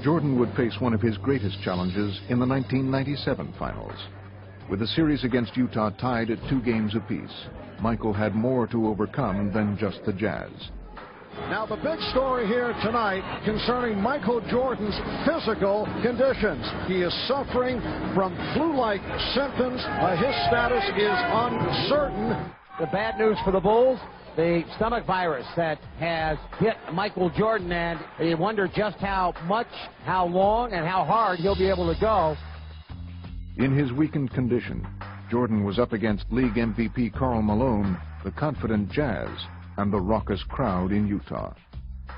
Jordan would face one of his greatest challenges in the 1997 finals. With the series against Utah tied at 2 games apiece, Michael had more to overcome than just the Jazz. Now the big story here tonight concerning Michael Jordan's physical conditions. He is suffering from flu-like symptoms. His status is uncertain. The bad news for the Bulls, the stomach virus that has hit Michael Jordan, and you wonder just how much, how long, and how hard he'll be able to go. In his weakened condition, Jordan was up against league MVP Karl Malone, the confident Jazz, and the raucous crowd in Utah.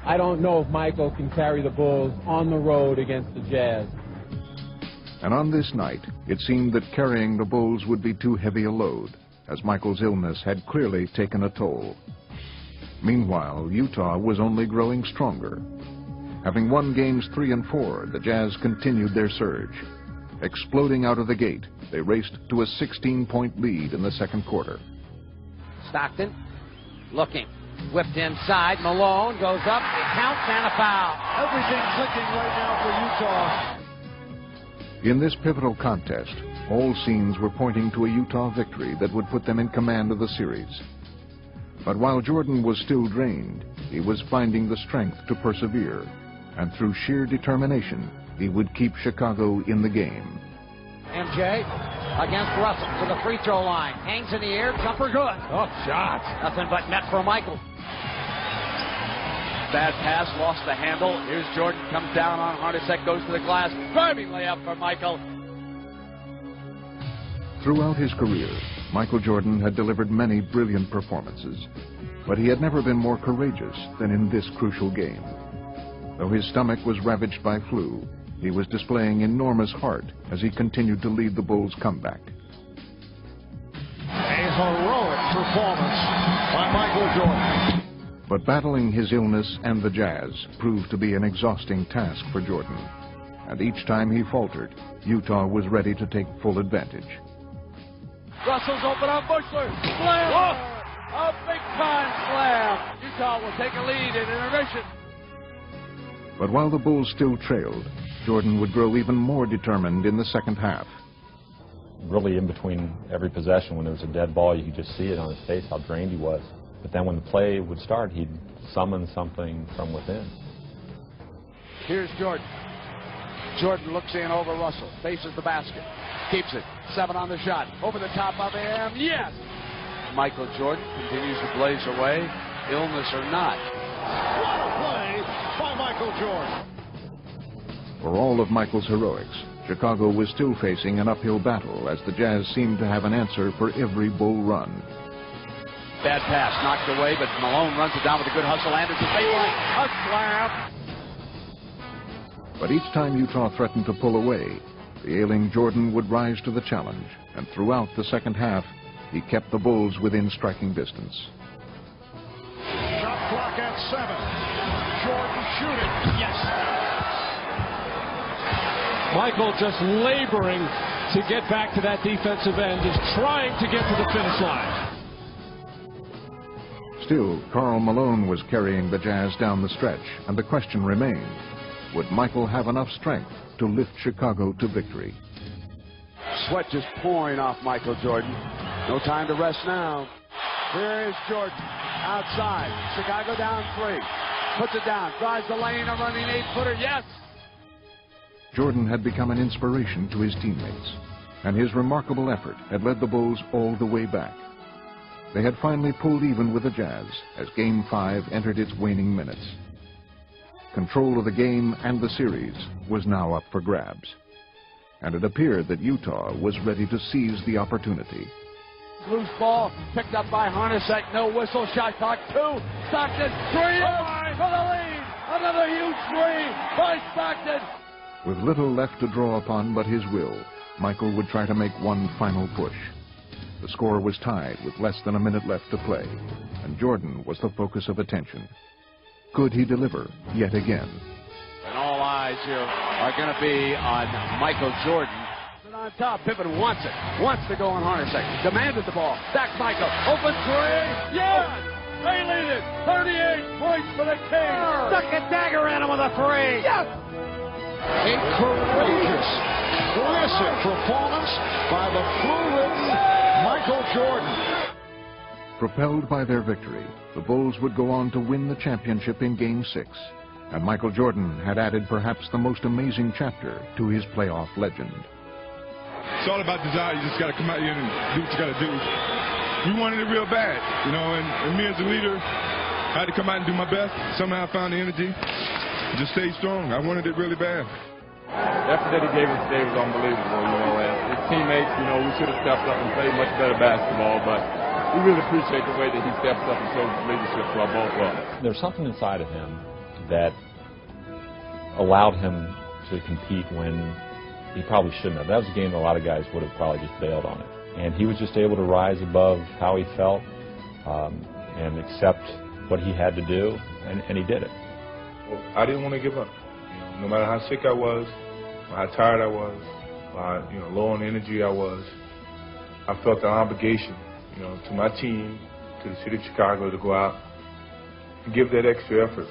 I don't know if Michael can carry the Bulls on the road against the Jazz. And on this night, it seemed that carrying the Bulls would be too heavy a load, as Michael's illness had clearly taken a toll. Meanwhile, Utah was only growing stronger. Having won games 3 and 4, the Jazz continued their surge. Exploding out of the gate, they raced to a 16-point lead in the second quarter. Stockton looking, whipped inside, Malone goes up, it counts, and a foul. Everything clicking right now for Utah. In this pivotal contest, all signs were pointing to a Utah victory that would put them in command of the series. But while Jordan was still drained, he was finding the strength to persevere, and through sheer determination, he would keep Chicago in the game. MJ against Russell to the free throw line. Hangs in the air, jumper good. Oh, shot. Nothing but net for Michael. Bad pass, lost the handle. Here's Jordan, comes down on Hornacek, goes to the glass. Driving layup for Michael. Throughout his career, Michael Jordan had delivered many brilliant performances, but he had never been more courageous than in this crucial game. Though his stomach was ravaged by flu, he was displaying enormous heart as he continued to lead the Bulls' comeback. A heroic performance by Michael Jordan. But battling his illness and the Jazz proved to be an exhausting task for Jordan. And each time he faltered, Utah was ready to take full advantage. Russell's open on Bushler. Slam! Whoa. A big-time slam. Utah will take a lead in intermission. But while the Bulls still trailed, Jordan would grow even more determined in the second half. Really, in between every possession, when there was a dead ball, you could just see it on his face how drained he was. But then when the play would start, he'd summon something from within. Here's Jordan. Jordan looks in over Russell, faces the basket, keeps it. 7 on the shot, over the top of him, yes! Michael Jordan continues to blaze away, illness or not. What a play by Michael Jordan. For all of Michael's heroics, Chicago was still facing an uphill battle as the Jazz seemed to have an answer for every Bull run. Bad pass, knocked away, but Malone runs it down with a good hustle. Anderson, baseline, a slam. But each time Utah threatened to pull away, the ailing Jordan would rise to the challenge, and throughout the second half, he kept the Bulls within striking distance. Shot clock at 7. Jordan shooting. Yes. Michael just laboring to get back to that defensive end, just trying to get to the finish line. Still, Karl Malone was carrying the Jazz down the stretch, and the question remained, would Michael have enough strength to lift Chicago to victory? Sweat just pouring off Michael Jordan. No time to rest now. Here is Jordan outside. Chicago down 3. Puts it down, drives the lane, a running 8-footer, yes! Jordan had become an inspiration to his teammates, and his remarkable effort had led the Bulls all the way back. They had finally pulled even with the Jazz as Game 5 entered its waning minutes. Control of the game and the series was now up for grabs, and it appeared that Utah was ready to seize the opportunity. Loose ball picked up by Hornacek, no whistle, shot clock 2, Stockton, 3, for the lead! Another huge 3 by Stockton! With little left to draw upon but his will, Michael would try to make one final push. The score was tied with less than a minute left to play, and Jordan was the focus of attention. Could he deliver yet again? And all eyes here are going to be on Michael Jordan. And on top, Pippen wants it, wants to go on Hornacek, demanded the ball, back Michael, open 3, yes! They lead it, 38 points for the Kings! Stuck a dagger in him with a 3! Yes! A courageous, classic performance by the flu-ridden Michael Jordan. Propelled by their victory, the Bulls would go on to win the championship in Game 6, and Michael Jordan had added perhaps the most amazing chapter to his playoff legend. It's all about desire. You just got to come out here and do what you got to do. We wanted it real bad, you know, and me as a leader, I had to come out and do my best. Somehow I found the energy. Just stay strong. I wanted it really bad. The effort that he gave us today was unbelievable, you know, and his teammates, you know, we should have stepped up and played much better basketball, but we really appreciate the way that he stepped up and showed leadership to our ball club. There's something inside of him that allowed him to compete when he probably shouldn't have. That was a game that a lot of guys would have probably just bailed on it. And he was just able to rise above how he felt and accept what he had to do, and he did it. Well, I didn't want to give up. No matter how sick I was, or how tired I was, or how low on energy I was, I felt an obligation, to my team, to the city of Chicago, to go out and give that extra effort.